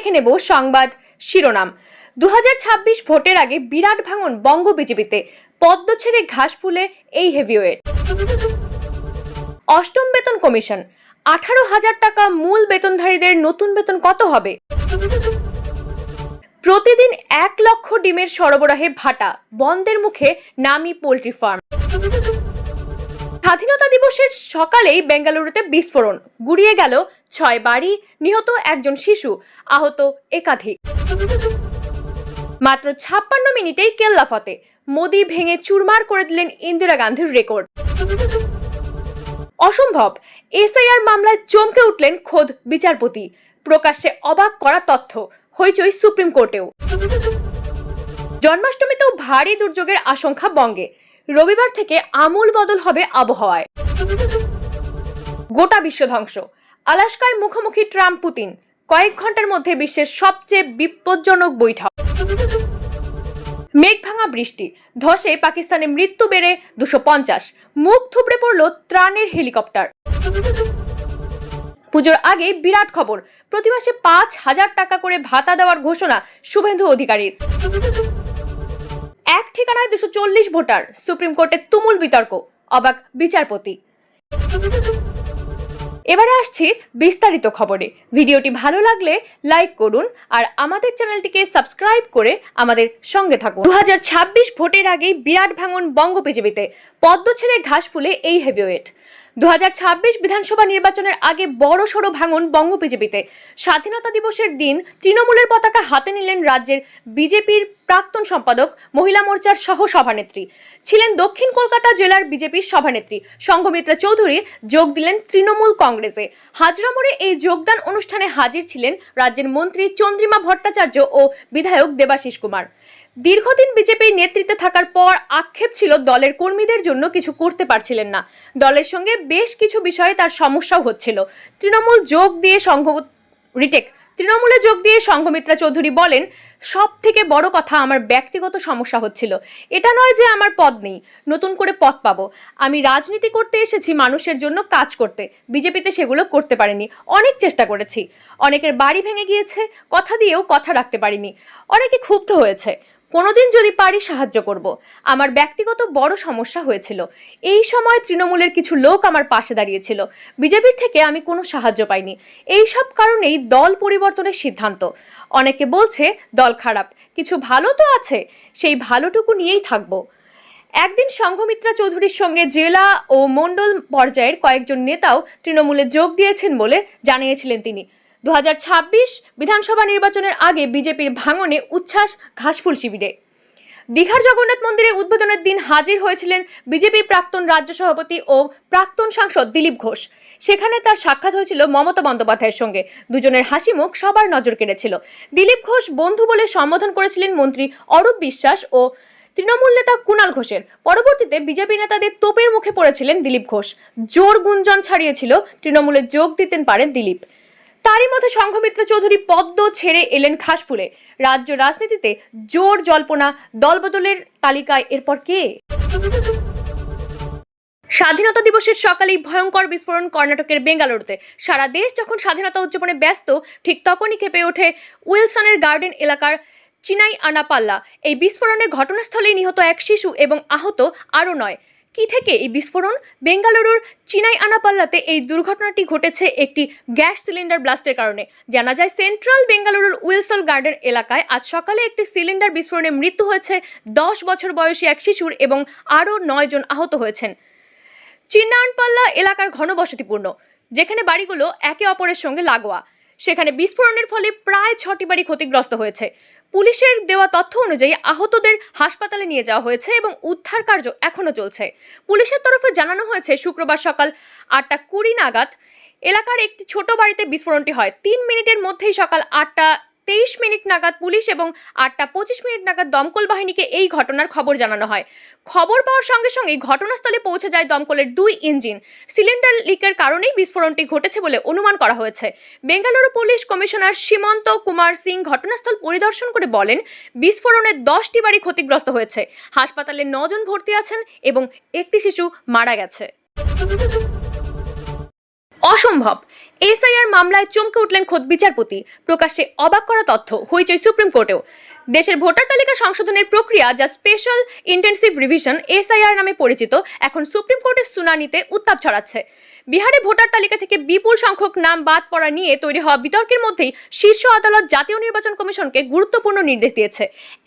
দেখে নেব সংবাদ শিরোনাম। 2026 ভোটের আগে বিরাট ভাঙন বঙ্গ বিজেপিতে, পদ্ম ছেড়ে ঘাস ফুলে এই হেভিওয়েট। অষ্টম বেতন কমিশন, 18,000 টাকা মূল বেতনধারীদের নতুন বেতন কত হবে? প্রতিদিন 1 লক্ষ ডিমের সরবরাহে ভাটা, বন্ধের মুখে নামি পোল্ট্রি ফার্ম। স্বাধীনতা দিবসের সকালেই বেঙ্গালুরুতে বিস্ফোরণ, গুড়িয়ে গেল 6 বাড়ি, নিহত একজন শিশু, আহত একাধিক। মাত্র 56 মিনিটেই কেল্লা ফতে, মোদি ভেঙে চুরমার করে দিলেন ইন্দিরা গান্ধীর রেকর্ড। অসম্ভব, এসআইআর মামলায় চমকে উঠলেন খোদ বিচারপতি, প্রকাশ্যে অবাক করা তথ্য, হইচই সুপ্রিম কোর্টেও। জন্মাষ্টমীতেও ভারী দুর্যোগের আশঙ্কা বঙ্গে, রবিবার থেকে আমূল বদল হবে আবহাওয়ায়। গোটা বিশ্ব ধ্বংস, আলাস্কায় মুখোমুখি ট্রাম্প পুতিন, কয়েক ঘন্টার মধ্যে বিশ্বের সবচেয়ে বিপজ্জনক বৈঠক। মেঘ ভাঙা বৃষ্টি, ধসে পাকিস্তানে মৃত্যু বেড়ে 250, মুখ থুবড়ে পড়ল ত্রাণের হেলিকপ্টার। পুজোর আগে বিরাট খবর, প্রতি মাসে 5,000 টাকা করে ভাতা দেওয়ার ঘোষণা শুভেন্দু অধিকারীর। এক ঠিকানায় 240 ভোটার, সুপ্রিম কোর্টে তুমুল বিতর্ক, অবাক বিচারপতি। এবারে আসছি বিস্তারিত খবরে। ভিডিওটি ভালো লাগলে লাইক করুন আর আমাদের চ্যানেলটিকে সাবস্ক্রাইব করে আমাদের সঙ্গে থাকুন। 2026 ভোটের আগেই বিরাট ভাঙন বঙ্গ বিজেপিতে, পদ্ম ছেড়ে ঘাস ফুলে এই হেভিওয়েট। 2026 বিধানসভা নির্বাচনের আগে বড় সড়ো ভাঙন বঙ্গ বিজেপিতে। স্বাধীনতা দিবসের দিন তৃণমূলের পতাকা হাতে নিলেন রাজ্যের বিজেপির প্রাক্তন সম্পাদক, মহিলা মোর্চার সহ সভানেত্রী ছিলেন দক্ষিণ কলকাতা জেলার বিজেপির সভানেত্রী সংঘমিত্রা চৌধুরী, যোগ দিলেন তৃণমূল কংগ্রেসে। হাজরা মোড়ে এই যোগদান অনুষ্ঠানে হাজির ছিলেন রাজ্যের মন্ত্রী চন্দ্রিমা ভট্টাচার্য ও বিধায়ক দেবাশিস কুমার। দীর্ঘদিন বিজেপির নেতৃত্বে থাকার পর আক্ষেপ ছিল দলের কর্মীদের জন্য কিছু করতে পারছিলেন না। দলের সঙ্গে বেশ কিছু বিষয়ে তার সমস্যাও হচ্ছিল। তৃণমূলে যোগ দিয়ে সংঘমিত্রা চৌধুরী বলেন, সব থেকে বড় কথা আমার ব্যক্তিগত সমস্যা হচ্ছিল। এটা নয় যে আমার পদ নেই, নতুন করে পদ পাবো। আমি রাজনীতি করতে এসেছি মানুষের জন্য কাজ করতে, বিজেপিতে সেগুলো করতে পারিনি। অনেক চেষ্টা করেছি, অনেকের বাড়ি ভেঙে গিয়েছে, কথা দিয়েও কথা রাখতে পারিনি, অনেকে ক্ষুব্ধ হয়েছে। কোনোদিন যদি পারি সাহায্য করব। আমার ব্যক্তিগত বড় সমস্যা হয়েছিল। এই সময় তৃণমূলের কিছু লোক আমার পাশে দাঁড়িয়েছিল, বিজেপির থেকে আমি কোনো সাহায্য পাইনি। এই সব কারণেই দল পরিবর্তনের সিদ্ধান্ত। অনেকে বলছে দল খারাপ, কিছু ভালো তো আছে, সেই ভালোটুকু নিয়েই থাকবো। একদিন সংঘমিত্রা চৌধুরীর সঙ্গে জেলা ও মণ্ডল পর্যায়ের কয়েকজন নেতাও তৃণমূলে যোগ দিয়েছেন বলে জানিয়েছিলেন তিনি। 2026 বিধানসভা নির্বাচনের আগে বিজেপির ভাঙনে উচ্ছ্বাস ঘাসফুল শিবিরে। দীঘার জগন্নাথ মন্দিরের উদ্বোধনের দিন হাজির হয়েছিলেন বিজেপির প্রাক্তন রাজ্য সভাপতি ও প্রাক্তন সাংসদ দিলীপ ঘোষ। সেখানে তার সাক্ষাৎ হয়েছিল মমতা বন্দ্যোপাধ্যায়ের সঙ্গে। দুজনের হাসি মুখ সবার নজর কেড়েছিল। দিলীপ ঘোষ বন্ধু বলে সম্বোধন করেছিলেন মন্ত্রী অরূপ বিশ্বাস ও তৃণমূল নেতা কুণাল ঘোষের। পরবর্তীতে বিজেপি নেতাদের তোপের মুখে পড়েছিলেন দিলীপ ঘোষ। জোর গুঞ্জন ছড়িয়েছিল তৃণমূলে যোগ দিতেন পারেন দিলীপ। তারই মধ্যে সংঘমিত্রা চৌধুরী পদ্ম ছেড়ে এলেন ঘাসফুলে। রাজ্য রাজনীতিতে জোর জল্পনা, দলবদলের তালিকায় এরপর কে? স্বাধীনতা দিবসের সকালেই ভয়ঙ্কর বিস্ফোরণ কর্ণাটকের বেঙ্গালুরুতে। সারা দেশ যখন স্বাধীনতা উদযাপনে ব্যস্ত, ঠিক তখনই কেঁপে ওঠে উইলসনের গার্ডেন এলাকার চিনাই আনাপাল্লা। এই বিস্ফোরণে ঘটনাস্থলেই নিহত এক শিশু এবং আহত আরও 9। কি থেকে এই বিস্ফোরণ? বেঙ্গালুরুর চিনাই আনাপাল্লাতে এই দুর্ঘটনাটি ঘটেছে একটি গ্যাস সিলিন্ডার ব্লাস্টের কারণে। জানা যায়, সেন্ট্রাল বেঙ্গালুরুর উইলসন গার্ডেন এলাকায় আজ সকালে একটি সিলিন্ডার বিস্ফোরণে মৃত্যু হয়েছে 10 বছর বয়সী এক শিশুর এবং আরও 9 জন আহত হয়েছেন। চিন্নানপাল্লা এলাকার ঘনবসতিপূর্ণ, যেখানে বাড়িগুলো একে অপরের সঙ্গে লাগোয়া। সেখানে বিস্ফোরণের ফলে প্রায় 6টি বাড়ি ক্ষতিগ্রস্ত হয়েছে। পুলিশের দেওয়া তথ্য অনুযায়ী আহতদের হাসপাতালে নিয়ে যাওয়া হয়েছে এবং উদ্ধার কার্য এখনো চলছে। পুলিশের তরফে জানানো হয়েছে, শুক্রবার সকাল 8:20 নাগাদ এলাকার একটি ছোট বাড়িতে বিস্ফোরণটি হয়। 3 মিনিটের মধ্যেই সকাল 8:23 নাগাদ পুলিশ এবং 8:25 নাগাদ দমকল বাহিনীকে এই ঘটনার খবর জানানো হয়। খবর পাওয়ার সঙ্গে সঙ্গেই ঘটনাস্থলে পৌঁছে যায় দমকলের 2 ইঞ্জিন। সিলিন্ডার লিকের কারণেই বিস্ফোরণটি ঘটেছে বলে অনুমান করা হয়েছে। বেঙ্গালুরু পুলিশ কমিশনার সীমন্ত কুমার সিং ঘটনাস্থল পরিদর্শন করে বলেন, বিস্ফোরণে 10টি বাড়ি ক্ষতিগ্রস্ত হয়েছে। হাসপাতালে 9 জন ভর্তি আছেন এবং একটি শিশু মারা গেছে। অসম্ভব। এসআইআর মামলায় চমকে উঠলেন খোদ বিচারপতি। প্রকাশ্যে অবাক করা তথ্য, হইচই সুপ্রিম কোর্টেও। দেশের ভোটার তালিকা সংশোধনের প্রক্রিয়া, যা স্পেশাল ইন্টেন্সিভ রিভিশন এসআইআর নামে পরিচিত, এখন সুপ্রিম কোর্টের শুনানিতে উত্তাপ ছড়াচ্ছে। বিহারে ভোটার তালিকা থেকে বিপুল সংখ্যক নাম বাদ পড়া নিয়ে তৈরি হওয়া বিতর্কের মধ্যেই শীর্ষ আদালত জাতীয় নির্বাচন কমিশনকে গুরুত্বপূর্ণ নির্দেশ দিয়েছে।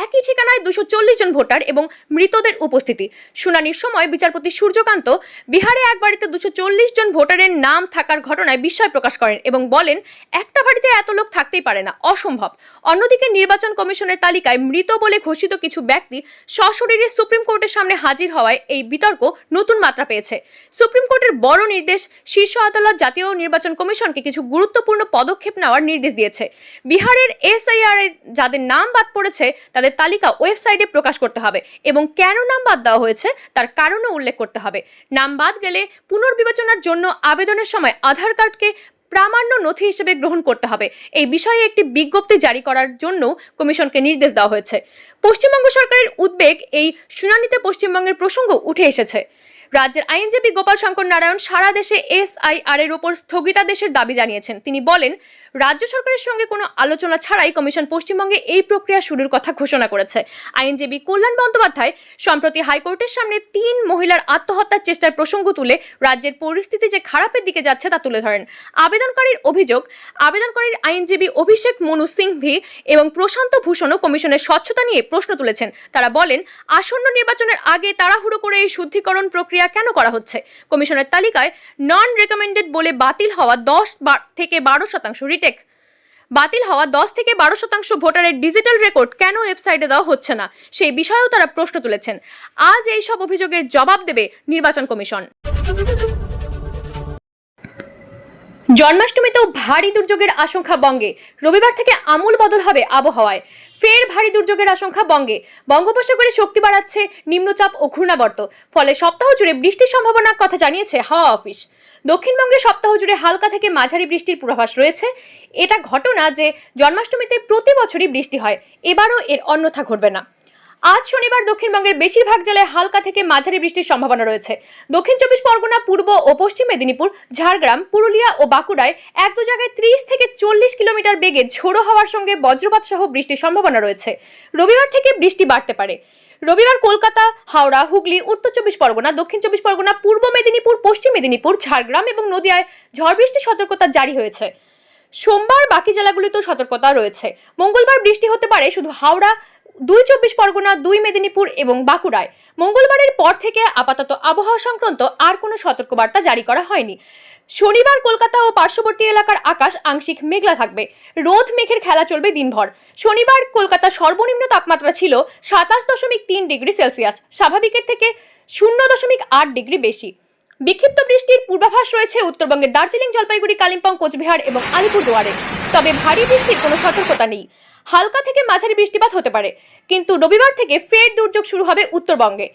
একই ঠিকানায় 240 জন ভোটার এবং মৃতদের উপস্থিতি। শুনানির সময় বিচারপতি সূর্যকান্ত বিহারে এক বাড়িতে 240 জন ভোটারের নাম থাকার ঘটনায় বিস্ময় প্রকাশ করেন এবং বলেন, একটা বাড়িতে এত লোক থাকতেই পারে না, অসম্ভব। অন্যদিকে নির্বাচন কমিশনের তালিকায় মৃত বলে ঘোষিত কিছু ব্যক্তি সশরীরে সুপ্রিম কোর্টের সামনে হাজির হওয়ায় এই বিতর্ক নতুন মাত্রা পেয়েছে। সুপ্রিম কোর্টের বড় নির্দেশ, শীর্ষ আদালত জাতীয় নির্বাচন কমিশনকে কিছু গুরুত্বপূর্ণ পদক্ষেপ নেওয়ার নির্দেশ দিয়েছে। বিহারের এসআইআর এ যাদের নাম বাদ পড়েছে তাদের তালিকা ওয়েবসাইটে প্রকাশ করতে হবে এবং কেন নাম বাদ দেওয়া হয়েছে তার কারণও উল্লেখ করতে হবে। নাম বাদ গেলে পুনর্বিবেচনার জন্য আবেদনের সময় আধার কার্ডকে প্রামাণ্য নথি হিসেবে গ্রহণ করতে হবে। এই বিষয়ে একটি বিজ্ঞপ্তি জারি করার জন্য কমিশনকে নির্দেশ দেওয়া হয়েছে। পশ্চিমবঙ্গ সরকারের উদ্বেগ, এই শুনানিতে পশ্চিমবঙ্গের প্রসঙ্গ উঠে এসেছে। রাজ্যের আইনজীবী গোপাল শঙ্কর নারায়ণ সারা দেশে এসআইআর এর উপর স্থগিতাদেশের দাবি জানিয়েছেন। তিনি বলেন, রাজ্য সরকারের সঙ্গে কোনো আলোচনা ছাড়াই কমিশন পশ্চিমবঙ্গে এই প্রক্রিয়া শুরুর কথা ঘোষণা করেছে। আইনজীবী কল্যাণ বন্দ্যোপাধ্যায় সম্প্রতি হাইকোর্টের সামনে 3 মহিলার আত্মহত্যার চেষ্টার প্রসঙ্গ তুলে রাজ্যের পরিস্থিতি যে খারাপের দিকে যাচ্ছে তা তুলে ধরেন। আবেদনকারীর অভিযোগ, আবেদনকারীর আইনজীবী অভিষেক মনু সিংভি এবং প্রশান্ত ভূষণও কমিশনের স্বচ্ছতা নিয়ে প্রশ্ন তুলেছেন। তারা বলেন, আসন্ন নির্বাচনের আগে তাড়াহুড়ো করে এই শুদ্ধিকরণ প্রক্রিয়া কেন করা হচ্ছে? কমিশনের তালিকায় নন রেকমেন্ডেড বলে বাতিল হওয়া 10 থেকে 12% রিটেক, বাতিল হওয়া 10 থেকে 12% ভোটারের ডিজিটাল রেকর্ড কেন ওয়েবসাইটে দেওয়া হচ্ছে না, সেই বিষয়েও তারা প্রশ্ন তুলেছেন। আজ এই সব অভিযোগের জবাব দেবে নির্বাচন কমিশন। জন্মাষ্টমীতেও ভারী দুর্যোগের আশঙ্কা বঙ্গে। রবিবার থেকে আমূল বদল হবে আবহাওয়ায়। ফের ভারী দুর্যোগের আশঙ্কা বঙ্গে। বঙ্গোপসাগরে শক্তি বাড়াচ্ছে নিম্নচাপ ও ঘূর্ণাবর্ত, ফলে সপ্তাহ জুড়ে বৃষ্টির সম্ভাবনার কথা জানিয়েছে হাওয়া অফিস। দক্ষিণবঙ্গে সপ্তাহ জুড়ে হালকা থেকে মাঝারি বৃষ্টির পূর্বাভাস রয়েছে। এটা ঘটনা যে জন্মাষ্টমীতে প্রতি বছরই বৃষ্টি হয়, এবারও এর অন্যথা ঘটবে না। আজ শনিবার দক্ষিণবঙ্গের বেশিরভাগ জেলায় হালকা থেকে মাঝারি বৃষ্টির সম্ভাবনা রয়েছে। দক্ষিণ 24 পরগনা, পূর্ব ও পশ্চিম মেদিনীপুর, ঝাড়গ্রাম, পুরুলিয়া ও বাঁকুড়ায় 1-2 জায়গায় 30 থেকে 40 কিলোমিটার বেগে ঝোড়ো হাওয়ার সঙ্গে বজ্রপাত সহ বৃষ্টির সম্ভাবনা রয়েছে। রবিবার থেকে বৃষ্টি বাড়তে পারে। রবিবার কলকাতা, হাওড়া, হুগলি, উত্তর 24 পরগনা, দক্ষিণ 24 পরগনা, পূর্ব মেদিনীপুর, পশ্চিম মেদিনীপুর, ঝাড়গ্রাম এবং নদিয়ায় ঝড় বৃষ্টির সতর্কতা জারি হয়েছে। সোমবার বাকি জেলাগুলিতেও সতর্কতা রয়েছে। মঙ্গলবার বৃষ্টি হতে পারে শুধু হাওড়া, 2 24 পরগনা, 2 মেদিনীপুর এবং বাঁকুড়ায়। মঙ্গলবারের পর থেকে আপাতত আবহাওয়া সংক্রান্ত আর কোনো সতর্কবার্তা জারি করা হয়নি। শনিবার কলকাতা ও পার্শ্ববর্তী এলাকার আকাশ আংশিক মেঘলা থাকবে। রোদ মেঘের খেলা চলবে দিনভর। শনিবার কলকাতার সর্বনিম্ন তাপমাত্রা ছিল 27.3 ডিগ্রি সেলসিয়াস, স্বাভাবিকের থেকে 0.8 ডিগ্রি বেশি। বিক্ষিপ্ত বৃষ্টির পূর্বাভাস রয়েছে উত্তরবঙ্গের দার্জিলিং, জলপাইগুড়ি, কালিম্পং, কোচবিহার এবং আলিপুরদুয়ারে। তবে ভারী বৃষ্টির কোনো সতর্কতা নেই। হালকা থেকে মাঝারি বৃষ্টিপাত হতে পারে, কিন্তু রবিবার থেকে ফের দুর্যোগ শুরু হবে উত্তরবঙ্গে।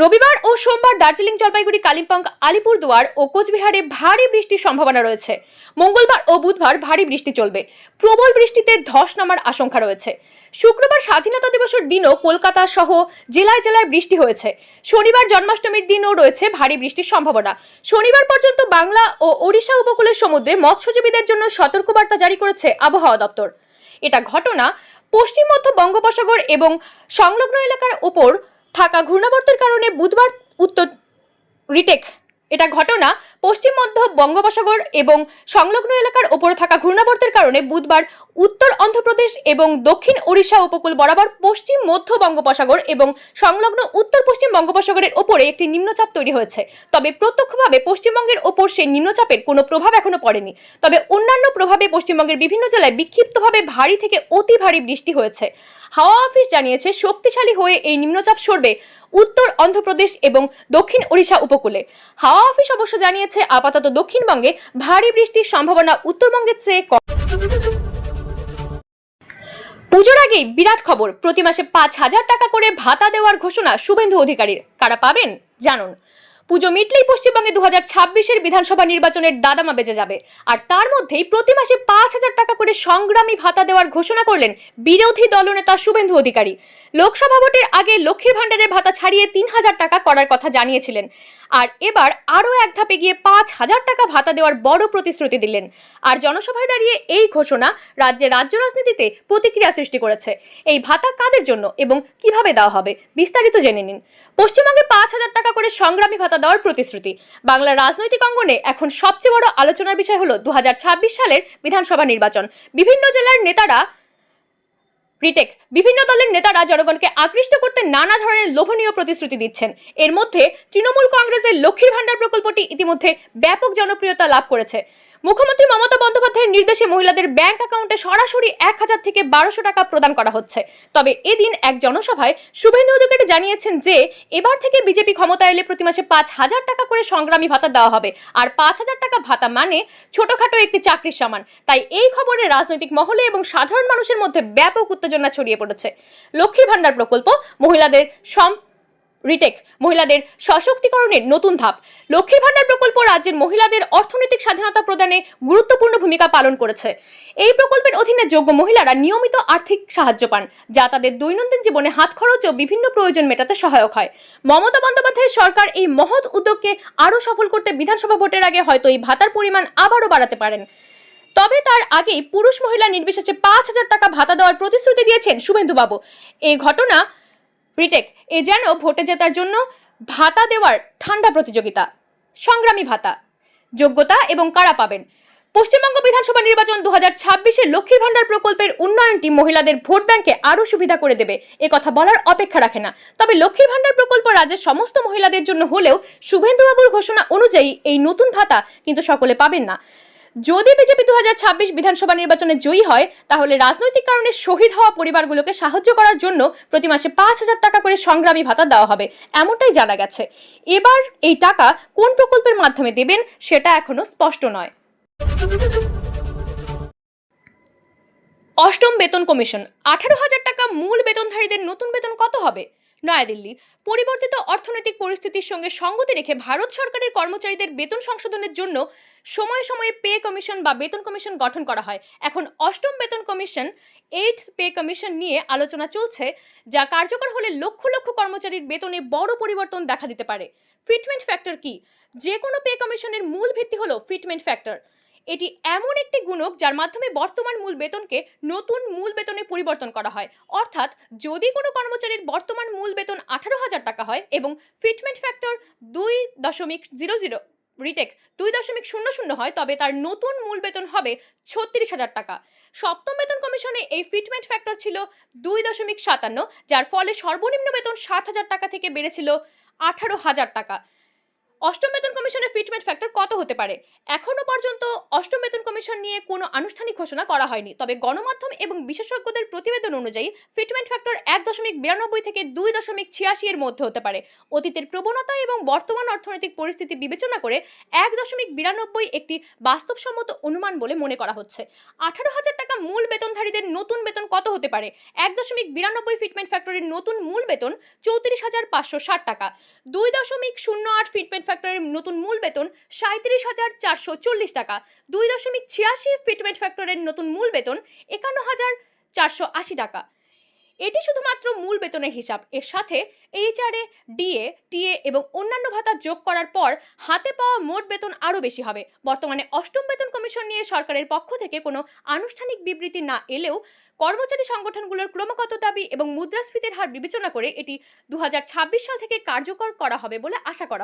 রবিবার ও সোমবার দার্জিলিং, জলপাইগুড়ি, কালিম্পং, আলিপুরদুয়ার ও কোচবিহারে ভারী বৃষ্টির সম্ভাবনা রয়েছে। মঙ্গলবার ও বুধবার ভারী বৃষ্টি চলবে। প্রবল বৃষ্টিতে ধস নামার আশঙ্কা রয়েছে। শুক্রবার স্বাধীনতা দিবসের দিনও কলকাতা সহ জেলায় জেলায় বৃষ্টি হয়েছে। শনিবার জন্মাষ্টমীর দিনও রয়েছে ভারী বৃষ্টির সম্ভাবনা। শনিবার পর্যন্ত বাংলা ও ওড়িশা উপকূলের সমুদ্রে মৎস্যজীবীদের জন্য সতর্কবার্তা জারি করেছে আবহাওয়া দপ্তর। এটা ঘটনা পশ্চিম মধ্য বঙ্গোপসাগর এবং সংলগ্ন এলাকার উপর থাকা ঘূর্ণাবর্তের কারণে বুধবার উত্তর রিটেক এটা ঘটনা পশ্চিম মধ্য বঙ্গোপসাগর এবং সংলগ্ন এলাকার উপরে থাকা ঘূর্ণাবর্তের কারণে বুধবার উত্তর অন্ধ্রপ্রদেশ এবং দক্ষিণ ওড়িশা উপকূল বরাবর পশ্চিম মধ্য বঙ্গোপসাগর এবং সংলগ্ন উত্তর পশ্চিম বঙ্গোপসাগরের ওপরে একটি নিম্নচাপ তৈরি হয়েছে। তবে প্রত্যক্ষভাবে পশ্চিমবঙ্গের ওপর সেই নিম্নচাপের কোনো প্রভাব এখনো পড়েনি। তবে অন্যান্য প্রভাবে পশ্চিমবঙ্গের বিভিন্ন জেলায় বিক্ষিপ্তভাবে ভারী থেকে অতি ভারী বৃষ্টি হয়েছে। হাওয়া অফিস জানিয়েছে, শক্তিশালী হয়ে এই নিম্নচাপ সরবে উত্তর অন্ধ্রপ্রদেশ এবং দক্ষিণ ওড়িশা উপকূলে। হাওয়া অফিস অবশ্য জানিয়েছে, আপাতত দক্ষিণবঙ্গে ভারী বৃষ্টির সম্ভাবনা উত্তরবঙ্গের চেয়ে কম। পুজোর আগেই বিরাট খবর, প্রতি মাসে 5,000 টাকা করে ভাতা দেওয়ার ঘোষণা শুভেন্দু অধিকারীর। কারা পাবেন জানুন। পুজো মিটলেই পশ্চিমবঙ্গে 2026-এর বিধানসভা নির্বাচনের দাদামা বেজে যাবে। আর তার মধ্যেই প্রতি মাসে 5,000 টাকা করে সংগ্রামী ভাতা দেওয়ার ঘোষণা করলেন বিরোধী দলনেতা শুভেন্দু অধিকারী। লোকসভা ভোটের আগে লক্ষ্মীর ভাণ্ডারের ভাতা ছাড়িয়ে 3,000 টাকা করার কথা জানিয়েছিলেন। আর এবার আরও এক ধাপে গিয়ে 5,000 টাকা ভাতা দেওয়ার বড় প্রতিশ্রুতি দিলেন। আর জনসভায় দাঁড়িয়ে এই ঘোষণা রাজ্য রাজনীতিতে প্রতিক্রিয়া সৃষ্টি করেছে। এই ভাতা কাদের জন্য এবং কিভাবে দেওয়া হবে বিস্তারিত জেনে নিন। পশ্চিমবঙ্গে 5,000 টাকা করে সংগ্রামী ভাতা দেওয়ার প্রতিশ্রুতি। বাংলার রাজনৈতিক অঙ্গনে এখন সবচেয়ে বড় আলোচনার বিষয় হলো 2026 সালের বিধানসভা নির্বাচন। বিভিন্ন জেলার নেতারা বিভিন্ন দলের নেতারা জনগণকে আকৃষ্ট করতে নানা ধরনের লোভনীয় প্রতিশ্রুতি দিচ্ছেন। এর মধ্যে তৃণমূল কংগ্রেসের লক্ষ্মীর ভাণ্ডার প্রকল্পটি ইতিমধ্যে ব্যাপক জনপ্রিয়তা লাভ করেছে। মুখ্যমন্ত্রী মমতা বন্দ্যোপাধ্যায়ের নির্দেশে মহিলাদের ব্যাংক অ্যাকাউন্টে সরাসরি 1,000 থেকে 1,200 টাকা প্রদান করা হচ্ছে। তবে এদিন এক জনসভায় শুভেন্দু অধিকারী জানিয়েছেন যে এবার থেকে বিজেপি ক্ষমতা এলে প্রতি মাসে 5,000 টাকা করে সংগ্রামী ভাতা দেওয়া হবে। আর 5,000 টাকা ভাতা মানে ছোটখাটো একটি চাকরির সমান। তাই এই খবরে রাজনৈতিক মহলে এবং সাধারণ মানুষের মধ্যে ব্যাপক উত্তেজনা ছড়িয়ে পড়েছে। লক্ষ্মীর ভাণ্ডার প্রকল্প মহিলাদের সশক্তিকরণের নতুন ধাপ। লক্ষ্মীর ভাণ্ডার প্রকল্প রাজ্যের মহিলাদের অর্থনৈতিক স্বাধীনতা প্রদানে গুরুত্বপূর্ণ ভূমিকা পালন করেছে। এই প্রকল্পের অধীনে যোগ্য মহিলারা নিয়মিত আর্থিক সাহায্য পান, যা তাদের দৈনন্দিন জীবনে হাত খরচ ও বিভিন্ন প্রয়োজন মেটাতে সহায়ক হয়। মমতা বন্দ্যোপাধ্যায়ের সরকার এই মহৎ উদ্যোগকে আরও সফল করতে বিধানসভা ভোটের আগে হয়তো এই ভাতার পরিমাণ আবারও বাড়াতে পারেন। তবে তার আগেই পুরুষ মহিলা নির্বিশেষে 5,000 টাকা ভাতা দেওয়ার প্রতিশ্রুতি দিয়েছেন শুভেন্দুবাবু। এই ঘটনা এ যেন ভোটে জেতার জন্য ভাতা দেওয়ার ঠান্ডা প্রতিযোগিতা। সংগ্রামী ভাতা, যোগ্যতা এবং কারা পাবেন। পশ্চিমবঙ্গ বিধানসভা নির্বাচন 2026-এর লক্ষ্মীর ভাণ্ডার প্রকল্পের উন্নয়নটি মহিলাদের ভোট ব্যাংকে আরও সুবিধা করে দেবে, এ কথা বলার অপেক্ষা রাখে না। তবে লক্ষ্মীর ভাণ্ডার প্রকল্প রাজ্যের সমস্ত মহিলাদের জন্য হলেও শুভেন্দুবাবুর ঘোষণা অনুযায়ী এই নতুন ভাতা কিন্তু সকলে পাবেন না। যদি বিজেপি 2026 বিধানসভা নির্বাচনে জয়ী হয়, তাহলে রাজনৈতিক কারণে শহীদ হওয়া পরিবারগুলোকে সাহায্য করার জন্য প্রতি মাসে 5,000 টাকা করে সংগ্রামী ভাতা দেওয়া হবে, এমনটাই জানা গেছে। এবার এই টাকা কোন প্রকল্পের মাধ্যমে দেবেন সেটা এখনো স্পষ্ট নয়। অষ্টম বেতন কমিশন, 18,000 টাকা মূল বেতনধারীদের নতুন বেতন কত হবে? নয়াদিল্লি। পরিবর্তিত অর্থনৈতিক পরিস্থিতির সঙ্গে সঙ্গতি রেখে ভারত সরকারের কর্মচারীদের বেতন সংশোধনের জন্য সময়ে সময়ে পে কমিশন বা বেতন কমিশন গঠন করা হয়। এখন অষ্টম বেতন কমিশন, 8th পে কমিশন নিয়ে আলোচনা চলছে, যা কার্যকর হলে লক্ষ লক্ষ কর্মচারীর বেতনে বড় পরিবর্তন দেখা দিতে পারে। ফিটমেন্ট ফ্যাক্টর কি? যে কোনো পে কমিশনের মূল ভিত্তি হলো ফিটমেন্ট ফ্যাক্টর। এটি এমন একটি গুণক যার মাধ্যমে বর্তমান মূল বেতনকে নতুন মূল বেতনে পরিবর্তন করা হয়। অর্থাৎ যদি কোনো কর্মচারীর বর্তমান মূল বেতন 18,000 টাকা হয় এবং ফিটমেন্ট ফ্যাক্টর 2.00 হয়, তবে তার নতুন মূল বেতন হবে 36,000 টাকা। সপ্তম বেতন কমিশনে এই ফিটমেন্ট ফ্যাক্টর ছিল 2.57, যার ফলে সর্বনিম্ন বেতন 7,000 টাকা থেকে বেড়েছিল 18,000 টাকা। অষ্টম বেতন কমিশনের ফিটমেন্ট ফ্যাক্টর কত হতে পারে? এখনো পর্যন্ত অষ্টম বেতন কমিশন নিয়ে কোনো আনুষ্ঠানিক ঘোষণা করা হয়নি। তবে গণমাধ্যম এবং বিশেষজ্ঞদের প্রতিবেদন অনুযায়ী ফিটমেন্ট ফ্যাক্টর 1.92 থেকে 2.86 এর মধ্যে হতে পারে। অতীতের প্রবণতা এবং বর্তমান অর্থনৈতিক পরিস্থিতি বিবেচনা করে 1.92 একটি বাস্তবসম্মত অনুমান বলে মনে করা হচ্ছে। 18,000 টাকা মূল বেতনধারীদের নতুন বেতন কত হতে পারে? 1.92 ফিটমেন্ট ফ্যাক্টরের নতুন মূল বেতন 34,560 টাকা। 2.08 ফিটমেন্ট ফ্যাক্টরের নতুন মূল বেতন 37,440 টাকা। 2.86 ফিটমেন্ট ফ্যাক্টরের নতুন মূল বেতন 51,480 টাকা। এটি শুধুমাত্র মূল বেতনের হিসাব। এর সাথে এইচআরএ, ডিএ, টিএ এবং অন্যান্য ভাতা যোগ করার পর হাতে পাওয়া মোট বেতন আরও বেশি হবে। বর্তমানে অষ্টম বেতন কমিশন নিয়ে সরকারের পক্ষ থেকে কোনো আনুষ্ঠানিক বিবৃতি না এলেও কর্মচারী সংগঠনগুলোর ক্রমাগত দাবি এবং মুদ্রাস্ফীতির হার বিবেচনা করে এটি 2026 সাল থেকে কার্যকর করা হবে বলে আশা করা হচ্ছে।